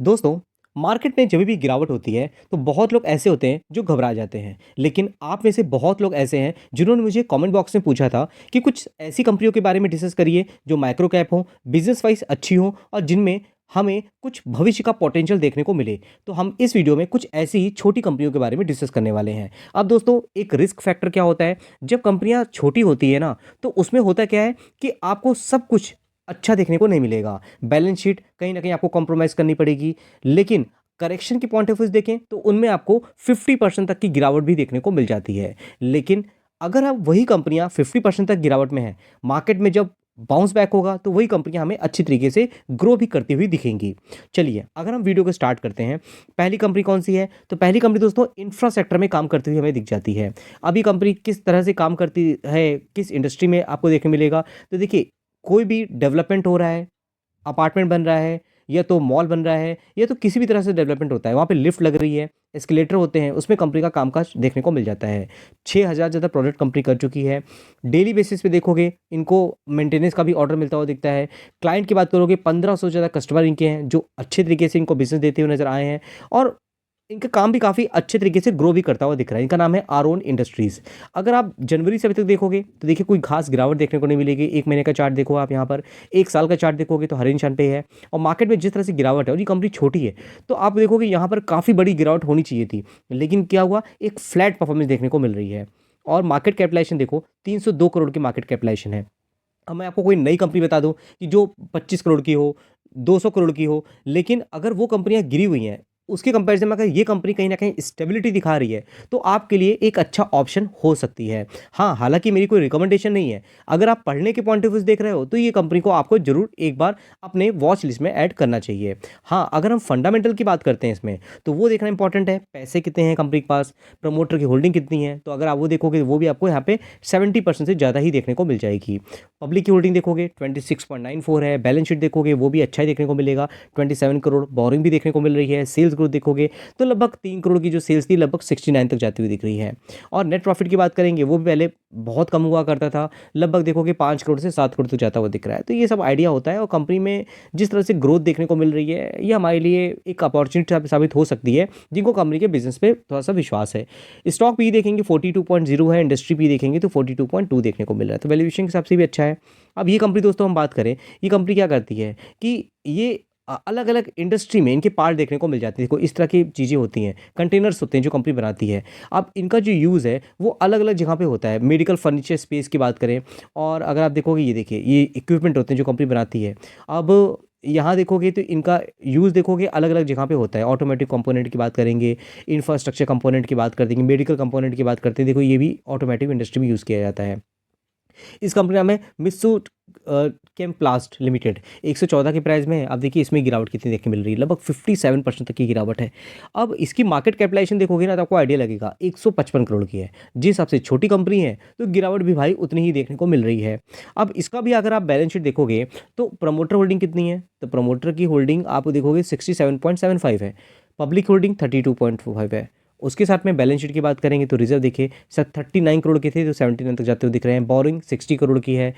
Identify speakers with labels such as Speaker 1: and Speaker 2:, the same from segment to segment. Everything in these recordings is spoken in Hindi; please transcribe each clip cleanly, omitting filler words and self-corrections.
Speaker 1: दोस्तों, मार्केट में जब भी गिरावट होती है तो बहुत लोग ऐसे होते हैं जो घबरा जाते हैं। लेकिन आप में से बहुत लोग ऐसे हैं जिन्होंने मुझे कमेंट बॉक्स में पूछा था कि कुछ ऐसी कंपनियों के बारे में डिस्कस करिए जो माइक्रो कैप हो, बिजनेस वाइज अच्छी हो और जिनमें हमें कुछ भविष्य का पोटेंशियल देखने को मिले। तो हम इस वीडियो में कुछ ऐसी ही छोटी कंपनियों के बारे में डिस्कस करने वाले हैं। अब दोस्तों, एक रिस्क फैक्टर क्या होता है जब कंपनियां छोटी होती है ना, तो उसमें होता क्या है कि आपको सब कुछ अच्छा देखने को नहीं मिलेगा। बैलेंस शीट कहीं ना कहीं आपको कॉम्प्रोमाइज़ करनी पड़ेगी। लेकिन करेक्शन की पॉइंट ऑफ व्यू से देखें तो उनमें आपको 50% तक की गिरावट भी देखने को मिल जाती है। लेकिन अगर आप वही कंपनियां 50% तक गिरावट में हैं, मार्केट में जब बाउंस बैक होगा तो वही कंपनियां हमें अच्छी तरीके से ग्रो भी करती हुई दिखेंगी। चलिए, अगर हम वीडियो को स्टार्ट करते हैं, पहली कंपनी कौन सी है? तो पहली कंपनी दोस्तों इंफ्रा सेक्टर में काम करती हुई हमें दिख जाती है। अभी कंपनी किस तरह से काम करती है, किस इंडस्ट्री में आपको देखने मिलेगा? तो देखिए, कोई भी डेवलपमेंट हो रहा है, अपार्टमेंट बन रहा है या तो मॉल बन रहा है या तो किसी भी तरह से डेवलपमेंट होता है, वहाँ पे लिफ्ट लग रही है, एस्केलेटर होते हैं, उसमें कंपनी का कामकाज देखने को मिल जाता है। 6000 ज़्यादा प्रोडक्ट कंपनी कर चुकी है। डेली बेसिस पे देखोगे इनको मेंटेनेंस का भी ऑर्डर मिलता हुआ दिखता है। क्लाइंट की बात करोगे, 1500 ज़्यादा कस्टमर इनके हैं जो अच्छे तरीके से इनको बिजनेस देते हुए नजर आए हैं और इनका काम भी काफ़ी अच्छे तरीके से ग्रो भी करता हुआ दिख रहा है। इनका नाम है आरोन इंडस्ट्रीज़। अगर आप जनवरी से अभी तक देखोगे तो देखिए कोई खास गिरावट देखने को नहीं मिलेगी। 1 महीने का चार्ट देखो आप यहाँ पर, 1 साल का चार्ट देखोगे तो हरे निशान पे है। और मार्केट में जिस तरह से गिरावट है और ये कंपनी छोटी है, तो आप देखोगे यहाँ पर काफ़ी बड़ी गिरावट होनी चाहिए थी। लेकिन क्या हुआ, एक फ्लैट परफॉर्मेंस देखने को मिल रही है। और मार्केट कैपिटलाइजेशन देखो, 302 करोड़ की मार्केट कैपिटलाइजेशन है। अब मैं आपको कोई नई कंपनी बता दूं कि जो 25 करोड़ की हो, 200 करोड़ की हो, लेकिन अगर वो कंपनियां गिरी हुई हैं, उसके कंपैरिजन में अगर ये कंपनी कहीं ना कहीं स्टेबिलिटी दिखा रही है, तो आपके लिए एक अच्छा ऑप्शन हो सकती है। हाँ, हालांकि मेरी कोई रिकमेंडेशन नहीं है। अगर आप पढ़ने के पॉइंट ऑफ व्यू से देख रहे हो तो ये कंपनी को आपको जरूर एक बार अपने वॉच लिस्ट में ऐड करना चाहिए। हाँ, अगर हम फंडामेंटल की बात करते हैं इसमें, तो वो देखना इंपॉर्टेंट है। पैसे कितने हैं कंपनी के पास, प्रमोटर की होल्डिंग कितनी है, तो अगर आप वो देखोगे वो भी आपको यहाँ पे 70% से ज़्यादा ही देखने को मिल जाएगी। पब्लिक की होल्डिंग देखोगे 26.94 है। बैलेंस शीट देखोगे वो भी अच्छा ही देखने को मिलेगा, 27 करोड़। बोरिंग भी देखने को मिल रही है। सेल्स ग्रोथ देखोगे तो लगभग 3 करोड़ की जो सेल्स थी लगभग 69 तक जाती हुई दिख रही है। और नेट प्रॉफिट की बात करेंगे, वो भी पहले बहुत कम हुआ करता था, लगभग देखोगे 5 करोड़ से 7 करोड़ तक जाता हुआ दिख रहा है। तो ये सब आइडिया होता है। और कंपनी में जिस तरह से ग्रोथ देखने को मिल रही है, ये हमारे लिए एक अपॉर्चुनिटी साबित हो सकती है जिनको कंपनी के बिजनेस पे थोड़ा सा विश्वास है। स्टॉक पी देखेंगे 42.0 है, इंडस्ट्री पी देखेंगे तो 42.2 देखने को मिल रहा है। तो वैल्यूएशन के हिसाब से भी अच्छा है। अब ये कंपनी दोस्तों हम बात करें, ये कंपनी क्या करती है कि ये अलग अलग इंडस्ट्री में इनके पार्ट देखने को मिल जाते हैं। देखो इस तरह की चीज़ें होती हैं, कंटेनर्स होते हैं जो कंपनी बनाती है। अब इनका जो यूज़ है वो अलग अलग जगह पे होता है। मेडिकल फर्नीचर स्पेस की बात करें, और अगर आप देखोगे ये देखिए ये इक्विपमेंट होते हैं जो कंपनी बनाती है। अब यहाँ देखोगे तो इनका यूज़ देखोगे अलग अलग जगह पे होता है। ऑटोमेटिक कंपोनेंट की बात करेंगे, इंफ्रास्ट्रक्चर कंपोनेंट की बात कर देंगे, मेडिकल कंपोनेंट की बात करते हैं, देखो ये भी ऑटोमेटिक इंडस्ट्री में यूज़ किया जाता है। इस कंपनी का नाम है मित्सु केमप्लास्ट लिमिटेड। 114 के प्राइस में है। अब देखिए इसमें गिरावट कितनी देखने मिल रही है, लगभग 57% तक की गिरावट है। अब इसकी मार्केट कैपिटलाइजेशन देखोगे ना तो आपको आइडिया लगेगा, 155 करोड़ की है। जिस हिसाब से छोटी कंपनी है तो गिरावट भी भाई उतनी ही देखने को मिल रही है। अब इसका भी अगर आप बैलेंस शीट देखोगे तो प्रमोटर होल्डिंग कितनी है, तो प्रमोटर की होल्डिंग आप देखोगे 67.75 है। पब्लिक होल्डिंग 32.5 है। उसके साथ में बैलेंस शीट की बात करेंगे तो रिजर्व देखिए सर 39 करोड़ के थे, तो 79 तक जाते हुए दिख रहे हैं। बोरिंग 60 करोड़ की है।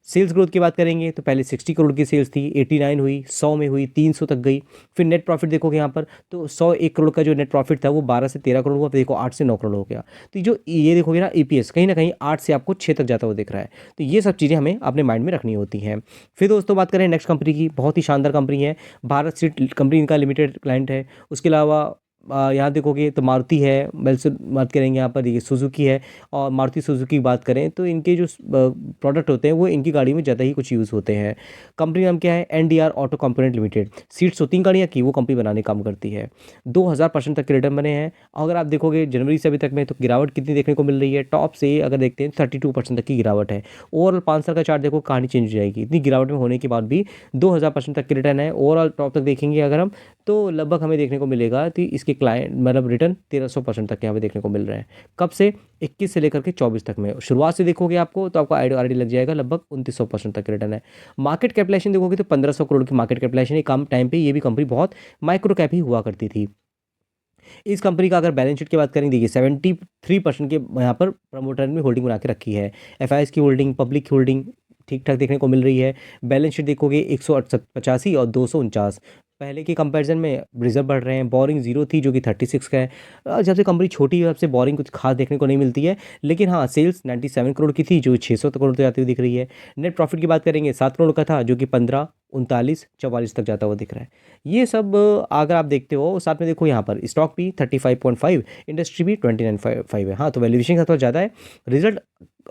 Speaker 1: सेल्स ग्रोथ की बात करेंगे तो पहले 60 करोड़ की सेल्स थी, 89 हुई, 100 में हुई, 300 तक गई। फिर नेट प्रॉफिट देखोगे यहाँ पर तो 101 करोड़ का जो नेट प्रॉफिट था वो 12 से 13 करोड़ हुआ, फिर देखो 8 से 9 करोड़ हो गया। तो जो ये देखोगे ना ईपीएस कहीं ना कहीं 8 से आपको 6 तक जाता हुआ दिख रहा है। तो ये सब चीज़ें हमें अपने माइंड में रखनी होती हैं। फिर दोस्तों बात करें नेक्स्ट कंपनी की, बहुत ही शानदार कंपनी है, भारत सीट कंपनी इनका लिमिटेड क्लाइंट है। उसके अलावा यहाँ देखोगे तो मारुति है, से बात करेंगे यहाँ पर ये सुजुकी है। और मारुति सुजुकी की बात करें तो इनके जो प्रोडक्ट होते हैं वो इनकी गाड़ी में ज़्यादा ही कुछ यूज़ होते हैं। कंपनी नाम क्या है, NDR auto component limited. Seats होती हैं गाड़ियाँ की, वो कंपनी बनाने काम करती है। 2000% तक के रिटर्न बने हैं। अगर आप देखोगे जनवरी से अभी तक में तो गिरावट कितनी देखने को मिल रही है, टॉप से अगर देखते हैं 32% तक की गिरावट है। ओवरऑल 5 साल का चार्ट देखो, कहानी चेंज हो जाएगी। इतनी गिरावट में होने के बाद भी 2000% तक के रिटर्न है। ओवरऑल टॉप तक देखेंगे अगर हम, तो लगभग हमें देखने को मिलेगा कि इसके क्लाइंट मतलब रिटर्न 1300% तक यहाँ पे देखने को मिल रहा है। कब से, 21 से लेकर के 24 तक में। शुरुआत से देखोगे आपको तो आपको आईडी लग जाएगा, लगभग 2900% तक रिटर्न है। मार्केट कैपिटलाइजेशन देखोगे तो 1500 करोड़ की मार्केट कैपिटलाइजेशन है। कम टाइम पे ये भी कंपनी बहुत माइक्रो कैप ही हुआ करती थी। इस कंपनी का अगर बैलेंस शीट की बात करें, देखिए 73% के यहाँ पर प्रमोटर ने होल्डिंग बना के रखी है। एफआईएस की होल्डिंग, पब्लिक की होल्डिंग ठीक ठाक देखने को मिल रही है। बैलेंस शीट देखोगे 185 और 249, पहले के कंपैरिजन में रिजर्व बढ़ रहे हैं, बोरिंग जीरो थी जो कि 36 का है। जब से कंपनी छोटी है तब से बोरिंग कुछ खास देखने को नहीं मिलती है, लेकिन हाँ सेल्स 97 करोड़ की थी जो 600 करोड़ तक जाती हुई दिख रही है। नेट प्रॉफिट की बात करेंगे 7 करोड़ का था जो कि 15, 39, 44 तक जाता हुआ दिख रहा है। ये सब अगर आप देखते हो, साथ में देखो यहाँ पर स्टॉक भी 35.5, इंडस्ट्री भी 29.5 है। हाँ तो वैल्यूएशन का थोड़ा ज़्यादा है। रिजल्ट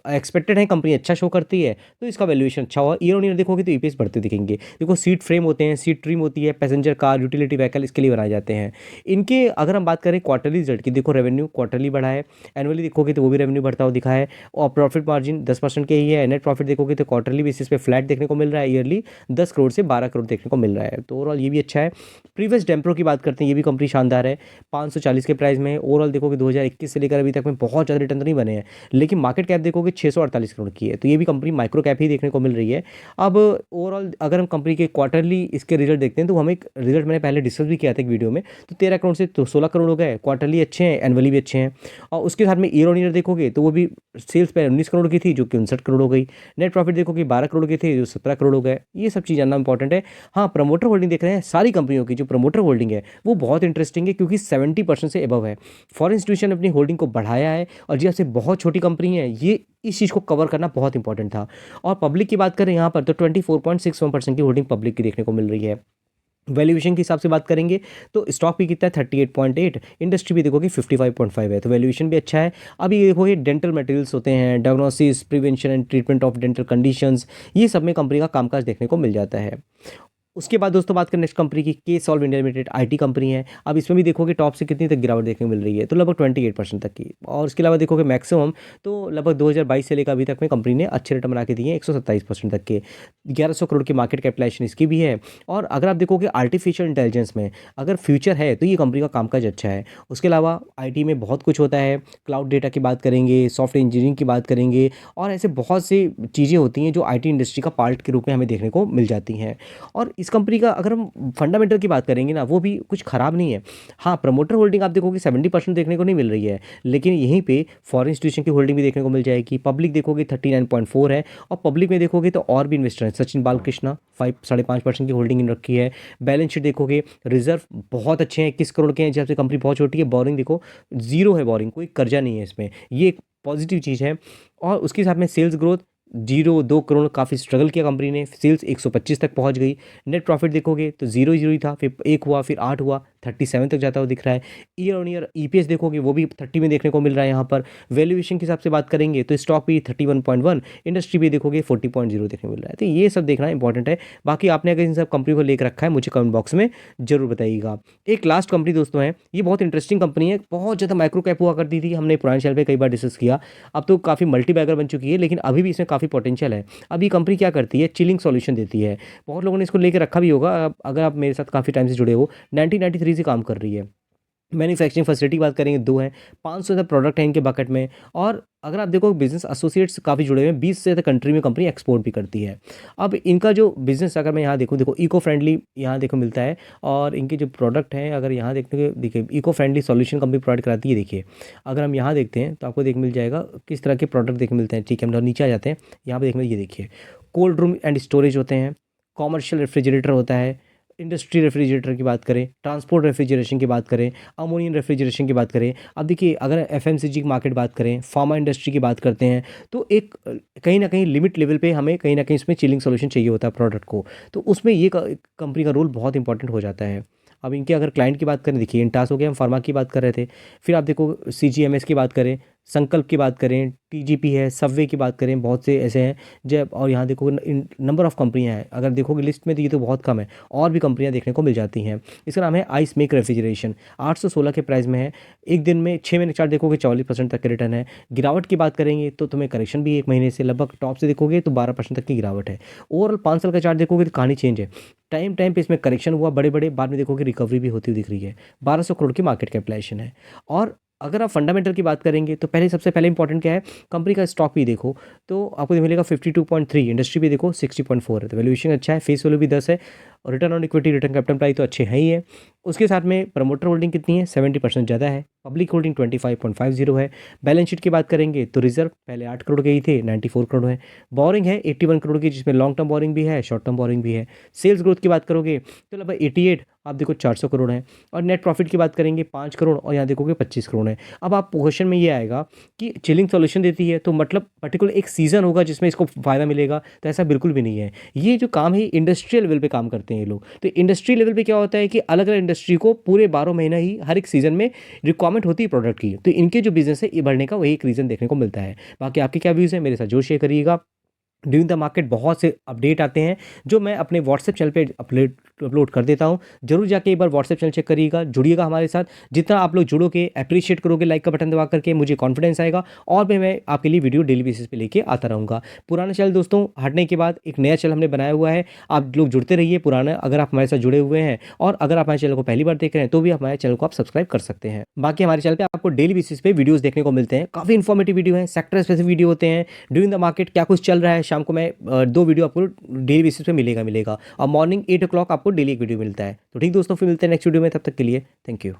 Speaker 1: एक्सपेक्टेड है, कंपनी अच्छा शो करती है तो इसका वैल्यूएशन अच्छा हुआ। ईयर ऑन ईयर देखोगे तो ईपीएस बढ़ते दिखेंगे। देखो सीट फ्रेम होते हैं, सीट ट्रिम होती है, पैसेंजर कार, यूटिलिटी व्हीकल इसके लिए बनाए जाते हैं। इनके अगर हम बात करें क्वार्टरली रिजल्ट की, देखो रेवेन्यू क्वार्टरली बढ़ा है, एनुअली देखोगे तो वो भी रेवेन्यू बढ़ता हुआ दिखा है, और प्रॉफिट मार्जिन 10% के ही है। नेट प्रॉफिट देखोगे तो क्वार्टरली बेसिस पे फ्लैट देखने को मिल रहा है, ईयरली 10 करोड़ से 12 करोड़ देखने को मिल रहा है, तो ओवरऑल ये भी अच्छा है। प्रीवियस डेम्प्रो की बात करते हैं, ये भी कंपनी शानदार है, 540 के प्राइस में। ओवरऑल देखोगे 2021 से लेकर अभी तक में बहुत ज़्यादा रिटर्न तो नहीं बने हैं, लेकिन मार्केट कैप देखोगे 648 करोड़ की है, तो ये भी कंपनी माइक्रो कैप ही देखने को मिल रही है। अब ओवरऑल अगर हम कंपनी के क्वार्टरली इसके रिजल्ट देखते हैं तो हमें एक रिजल्ट मैंने पहले डिस्कस भी किया था एक वीडियो में, तो 13 करोड़ से तो 16 करोड़ हो गए, क्वार्टरली अच्छे हैं, एनुअली भी अच्छे हैं। और उसके साथ में ईयर ऑन ईयर देखोगे तो वो भी सेल्स पे 19 करोड़ की थी जो कि 59 करोड़ हो गई। नेट प्रॉफिट देखोगे 12 करोड़ के थे जो 17 करोड़ हो गए। ये सब चीज़ जानना इंपॉर्टेंट है। हाँ प्रमोटर होल्डिंग देख रहे हैं, सारी कंपनियों की जो प्रमोटर होल्डिंग है वो बहुत इंटरेस्टिंग है, क्योंकि 70% से एबव है। फॉरेन इंस्टीट्यूशन ने अपनी होल्डिंग को बढ़ाया है, और जैसे बहुत छोटी कंपनी है, ये इस चीज़ को कवर करना बहुत इंपॉर्टेंट था। और पब्लिक की बात करें यहाँ पर तो 24.61% की होल्डिंग पब्लिक की देखने को मिल रही है। वैल्यूएशन के हिसाब से बात करेंगे तो स्टॉक भी कितना है 38.8, इंडस्ट्री भी देखोगे 55.5 है, तो वैल्यूएशन भी अच्छा है। अभी ये देखोगे डेंटल मटेरियल्स होते हैं, diagnosis, prevention and treatment of dental conditions, ये सब में कंपनी का कामकाज देखने को मिल जाता है। उसके बाद दोस्तों बात करें नेक्स्ट कंपनी की, के solve India limited, IT company है। अब इसमें भी देखोगे टॉप से कितनी तक गिरावट देखने को मिल रही है, तो लगभग 28% तक की। और उसके अलावा देखोगे मैक्सिमम तो लगभग 2022 से लेकर अभी तक में कंपनी ने अच्छे रिटर्न बना के दिए हैं, 127% तक के। 1100 करोड़ की मार्केट कैपिटलाइजेशन इसकी भी है। और अगर आप देखोगे आर्टिफिशियल इंटेलिजेंस में अगर फ्यूचर है तो ये कंपनी का कामकाज अच्छा है। उसके अलावा आईटी में बहुत कुछ होता है, क्लाउड डेटा की बात करेंगे, सॉफ्टवेयर इंजीनियरिंग की बात करेंगे, और ऐसे बहुत सी चीज़ें होती हैं जो आईटी इंडस्ट्री का पार्ट के रूप में हमें देखने को मिल जाती हैं। और इस कंपनी का अगर हम फंडामेंटल की बात करेंगे ना, वो भी कुछ ख़राब नहीं है। हाँ प्रमोटर होल्डिंग आप देखोगे 70% देखने को नहीं मिल रही है, लेकिन यहीं पे फॉरेन इंस्टीट्यूशन की होल्डिंग भी देखने को मिल जाएगी। पब्लिक देखोगे 39.4 है, और पब्लिक में देखोगे तो और भी इन्वेस्टर हैं, सचिन बालकृष्णा 5.5% की होल्डिंग इन रखी है। बैलेंस शीट देखोगे, रिजर्व बहुत अच्छे हैं, 21 करोड़ के हैं, जब से कंपनी बहुत छोटी है। बोरिंग देखो जीरो है, बोरिंग कोई कर्जा नहीं है इसमें, ये एक पॉजिटिव चीज़ है। और उसके साथ में सेल्स ग्रोथ 0.2 करोड़, काफ़ी स्ट्रगल किया कंपनी ने, सेल्स 125 तक पहुंच गई। नेट प्रॉफिट देखोगे तो जीरो ही था, फिर 1 हुआ, फिर 8 हुआ, 37 तक जाता हुआ दिख रहा है। ईयर ऑन ईयर ईपीएस देखोगे वो भी 30 में देखने को मिल रहा है। यहाँ पर वैल्यूएशन के हिसाब से बात करेंगे तो स्टॉक भी 31.1, इंडस्ट्री भी देखोगे 40.0 देखने को मिल रहा है। तो ये सब देखना इंपॉर्टेंट है। बाकी आपने अगर इन सब कंपनी को लेकर रखा है मुझे कमेंट बॉक्स में जरूर बताइएगा। एक लास्ट कंपनी दोस्तों है, ये बहुत इंटरेस्टिंग कंपनी है, बहुत ज़्यादा माइक्रो कैप हुआ करती थी, हमने पुराने चैनल पे कई बार डिस्कस किया। अब तो काफ़ी मल्टी बैगर बन चुकी है, लेकिन अभी भी इसमें काफ़ी पोटेंशियल है। अब ये कंपनी क्या करती है, चिलिंग सॉल्यूशन देती है। बहुत लोगों ने इसको लेकर रखा भी होगा, अगर आप मेरे साथ काफ़ी टाइम से जुड़े हो। 1993 से काम कर रही है। मैन्युफैक्चरिंग फैसिलिटी की बात करेंगे 2 हैं, 500 से ज़्यादा प्रोडक्ट हैं इनके बकेट में। और अगर आप देखो बिजनेस एसोसिएट्स काफ़ी जुड़े हुए हैं, 20 से ज़्यादा कंट्री में कंपनी एक्सपोर्ट भी करती है। अब इनका जो बिजनेस अगर मैं यहाँ देखूँ, देखो इको फ्रेंडली यहाँ देखो मिलता है, और इनके जो प्रोडक्ट हैं अगर यहाँ देखने के, देखिए eco friendly solution company provide कराती है। देखिए अगर हम यहाँ देखते हैं तो आपको देख मिल जाएगा किस तरह के प्रोडक्ट देख मिलते हैं। ठीक है, हम नीचे आ जाते हैं, यहाँ पे देखने ये देखिए कोल्ड रूम एंड स्टोरेज होते हैं, कॉमर्शियल रेफ्रिजरेटर होता है, इंडस्ट्री रेफ्रिजरेटर की बात करें, ट्रांसपोर्ट रेफ्रिजरेशन की बात करें, अमोनियन रेफ्रिजरेशन की बात करें। अब देखिए अगर एफएमसीजी की मार्केट बात करें, फार्मा इंडस्ट्री की बात करते हैं, तो एक कहीं ना कहीं लिमिट लेवल पे हमें कहीं ना कहीं इसमें चिलिंग सॉल्यूशन चाहिए होता है प्रोडक्ट को, तो उसमें ये कंपनी का रोल बहुत इंपॉर्टेंट हो जाता है। अब इनके अगर क्लाइंट की बात करें, देखिए इंटास हो गया, हम फार्मा की बात कर रहे थे। फिर आप देखो सीजीएमएस की बात करें, संकल्प की बात करें, टीजीपी है, सबवे की बात करें, बहुत से ऐसे हैं जब। और यहाँ देखो नंबर ऑफ कंपनियाँ हैं, अगर देखोगे लिस्ट में तो ये तो बहुत कम है, और भी कंपनियाँ देखने को मिल जाती हैं। इसका नाम है आइस मेक रेफ्रिजरेशन, 816 के प्राइस में है। एक दिन में 6 महीने चार्ट देखोगे 44% तक के रिटर्न है। गिरावट की बात करेंगे तो तुम्हें करेक्शन भी 1 महीने से लगभग टॉप से देखोगे तो 12% तक की गिरावट है। ओवरऑल 5 साल का चार्ट देखोगे तो कहानी चेंज है, टाइम टाइम पे इसमें करेक्शन हुआ बड़े बड़े, बाद में देखोगे रिकवरी भी होती हुई दिख रही है। 1200 करोड़ की मार्केट कैपिटलाइजेशन है। और अगर आप फंडामेंटल की बात करेंगे तो पहले सबसे पहले इंपॉर्टेंट क्या है, कंपनी का स्टॉक भी देखो तो आपको मिलेगा 52.3, इंडस्ट्री भी देखो 60.4 है, तो वैल्यूएशन अच्छा है, फेस वैल्यू भी 10 है, और return on equity, return capital employ तो अच्छे हैं ही है। उसके साथ में प्रमोटर होल्डिंग कितनी है, 70% ज़्यादा है। पब्लिक होल्डिंग 25.50 है। बैलेंस शीट की बात करेंगे तो रिजर्व पहले 8 करोड़ गई थी, 94 करोड़ है। बोरिंग है 81 करोड़ की, जिसमें लॉन्ग टर्म बोरिंग भी है, शॉर्ट टर्म बोरिंग भी है। सेल्स ग्रोथ की बात करोगे तो लगभग 88, आप देखो 400 करोड़ है। और नेट प्रॉफिट की बात करेंगे 5 करोड़, और यहाँ देखोगे 25 करोड़ है। अब आप क्वेश्चन में ये आएगा कि चिलिंग सॉल्यूशन देती है तो मतलब पर्टिकुलर एक सीजन होगा जिसमें इसको फ़ायदा मिलेगा, तो ऐसा बिल्कुल भी नहीं है। ये जो काम है इंडस्ट्रियल लेवल पे काम करते हैं ये लोग। तो इंडस्ट्री लेवल पे क्या होता है कि अलग अलग इंडस्ट्री को पूरे 12 महीना ही हर एक सीजन में रिक्वायरमेंट होती है प्रोडक्ट की, तो इनके जो बिजनेस है ये बढ़ने का वही एक रीज़न देखने को मिलता है। बाकी आपके क्या व्यूज़ है मेरे साथ जरूर शेयर करिएगा। ड्यूरिंग द मार्केट बहुत से अपडेट आते हैं जो मैं अपने व्हाट्सएप चैनल पे अपलोड कर देता हूँ। जरूर जाके एक बार व्हाट्सएप चैनल चेक करिएगा, जुड़िएगा हमारे साथ। जितना आप लोग जुड़ोगे, अप्रिशिएट करोगे, लाइक का बटन दबा करके, मुझे कॉन्फिडेंस आएगा और भी मैं आपके लिए वीडियो डेली बेसिस पे लेके आता रहूँगा। पुराना चैनल दोस्तों हटने के बाद एक नया चैनल हमने बनाया हुआ है, आप लोग जुड़ते रहिए। पुराना अगर आप हमारे साथ जुड़े हुए हैं और अगर आप हमारे चैनल को पहली बार देख रहे हैं तो भी हमारे चैनल को आप सब्सक्राइब कर सकते हैं। बाकी हमारे चैनल पे आपको डेली बेसिस पे वीडियोस देखने को मिलते हैं, काफ़ी इन्फॉर्मेटिव वीडियो है, सेक्टर स्पेसिफिक वीडियो होते हैं। ड्यूरिंग द मार्केट क्या कुछ चल रहा है, शाम को मैं 2 वीडियो आपको डेली बेसिस पे मिलेगा और मॉर्निंग 8 o'clock आपको डेली एक वीडियो मिलता है। तो ठीक दोस्तों, फिर मिलते हैं नेक्स्ट वीडियो में, तब तक के लिए थैंक यू।